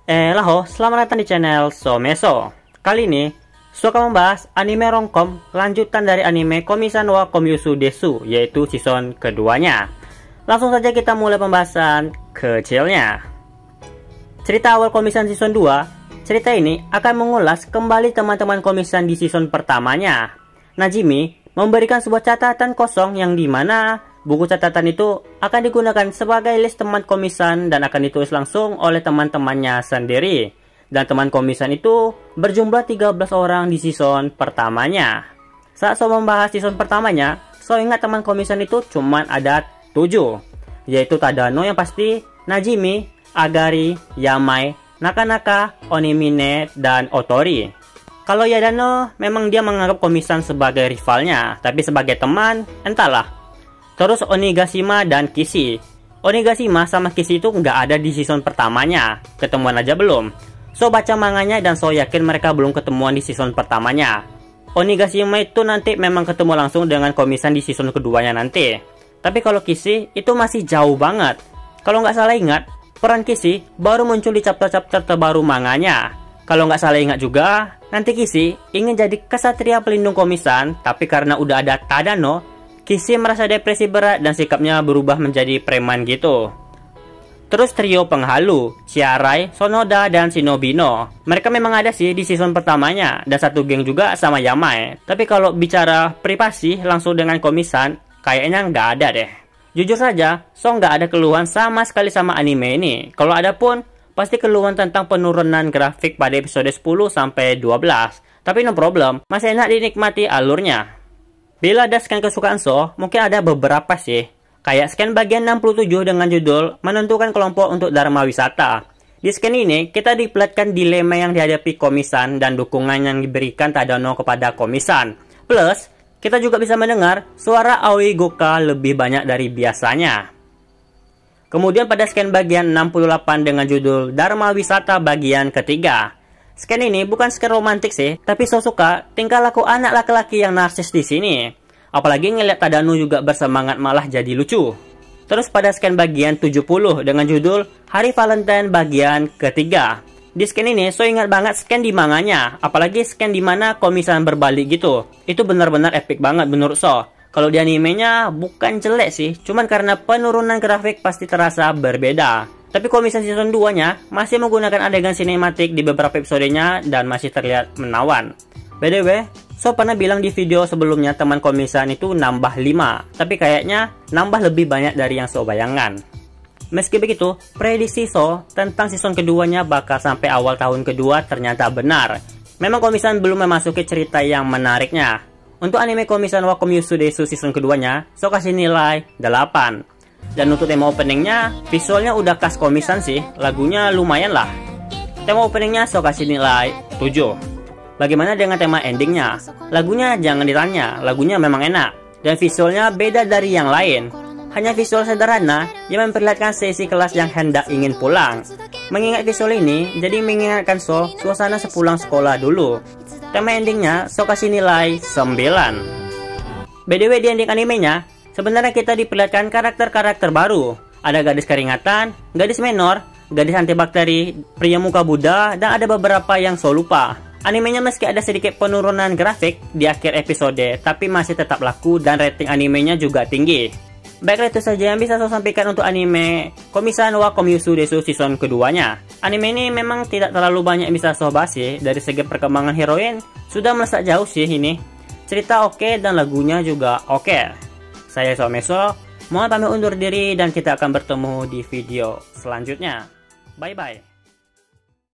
Selamat datang di channel Someso. Kali ini, akan membahas anime romcom lanjutan dari anime Komi-san wa Komyusu Desu, yaitu season keduanya. Langsung saja kita mulai pembahasan kecilnya. Cerita awal Komi-san season 2, cerita ini akan mengulas kembali teman-teman Komi-san di season pertamanya. Najimi memberikan sebuah catatan kosong yang dimana buku catatan itu akan digunakan sebagai list teman Komi-san dan akan ditulis langsung oleh teman-temannya sendiri. Dan teman Komi-san itu berjumlah 13 orang di season pertamanya. Saat So membahas season pertamanya, So ingat teman Komi-san itu cuma ada 7, yaitu Tadano yang pasti, Najimi, Agari, Yamai, Naka-Naka, Onimine, dan Otori. Kalau Yadano, memang dia menganggap Komi-san sebagai rivalnya, tapi sebagai teman, entahlah. Terus Onigashima dan Kishi. Onigashima sama Kishi itu nggak ada di season pertamanya, ketemuan aja belum. So baca manganya dan So yakin mereka belum ketemuan di season pertamanya. Onigashima itu nanti memang ketemu langsung dengan Komi-san di season keduanya nanti. Tapi kalau Kishi itu masih jauh banget. Kalau nggak salah ingat, peran Kishi baru muncul di chapter-chapter terbaru manganya. Kalau nggak salah ingat juga, nanti Kishi ingin jadi kesatria pelindung Komi-san, tapi karena udah ada Tadano, Kishi merasa depresi berat dan sikapnya berubah menjadi preman gitu. Terus trio penghalu, Chiarai, Sonoda, dan Shinobino. Mereka memang ada sih di season pertamanya, dan satu geng juga sama Yamai. Tapi kalau bicara privasi langsung dengan Komi-san, kayaknya nggak ada deh. Jujur saja, So nggak ada keluhan sama sekali sama anime ini. Kalau ada pun, pasti keluhan tentang penurunan grafik pada episode 10 sampai 12. Tapi no problem, masih enak dinikmati alurnya. Bila ada scan kesukaan So, mungkin ada beberapa sih. Kayak scan bagian 67 dengan judul Menentukan Kelompok untuk Dharma Wisata. Di scan ini, kita diperlihatkan dilema yang dihadapi Komi-san dan dukungan yang diberikan Tadano kepada Komi-san. Plus, kita juga bisa mendengar suara Aoi Goka lebih banyak dari biasanya. Kemudian pada scan bagian 68 dengan judul Dharma Wisata bagian ketiga. Scan ini bukan scan romantik sih, tapi So suka tingkah laku anak laki-laki yang narsis di sini. Apalagi ngeliat Tadano juga bersemangat malah jadi lucu. Terus pada scan bagian 70 dengan judul Hari Valentine bagian ketiga. Di scan ini So ingat banget scan di manganya, apalagi scan di mana Komi-san berbalik gitu. Itu benar-benar epic banget menurut So. Kalau di animenya bukan jelek sih, cuman karena penurunan grafik pasti terasa berbeda. Tapi Komi-san season 2-nya masih menggunakan adegan sinematik di beberapa episodenya dan masih terlihat menawan. BTW, So pernah bilang di video sebelumnya teman Komi-san itu nambah 5, tapi kayaknya nambah lebih banyak dari yang So bayangkan. Meski begitu, prediksi So tentang season keduanya bakal sampai awal tahun kedua ternyata benar. Memang Komi-san belum memasuki cerita yang menariknya. Untuk anime Komi-san wa Komyusu Desu season keduanya, So kasih nilai 8. Dan untuk tema openingnya, visualnya udah khas Komi-san sih, lagunya lumayan lah. Tema openingnya So kasih nilai 7. Bagaimana dengan tema endingnya? Lagunya jangan ditanya, lagunya memang enak. Dan visualnya beda dari yang lain. Hanya visual sederhana yang memperlihatkan sesi kelas yang hendak ingin pulang. Mengingat visual ini, jadi mengingatkan So suasana sepulang sekolah dulu. Tema endingnya So kasih nilai 9. BTW di ending animenya, sebenarnya kita diperlihatkan karakter-karakter baru. Ada gadis keringatan, gadis menor, gadis antibakteri, pria muka Buddha, dan ada beberapa yang So lupa. Animenya meski ada sedikit penurunan grafik di akhir episode, tapi masih tetap laku dan rating animenya juga tinggi. Baiklah, itu saja yang bisa So sampaikan untuk anime Komi-san wa Komyusu Desu season keduanya. Anime ini memang tidak terlalu banyak yang bisa So bahas sih. Dari segi perkembangan heroin, sudah melesat jauh sih ini. Cerita oke dan lagunya juga oke. Saya Someso, mohon pamit undur diri dan kita akan bertemu di video selanjutnya. Bye-bye.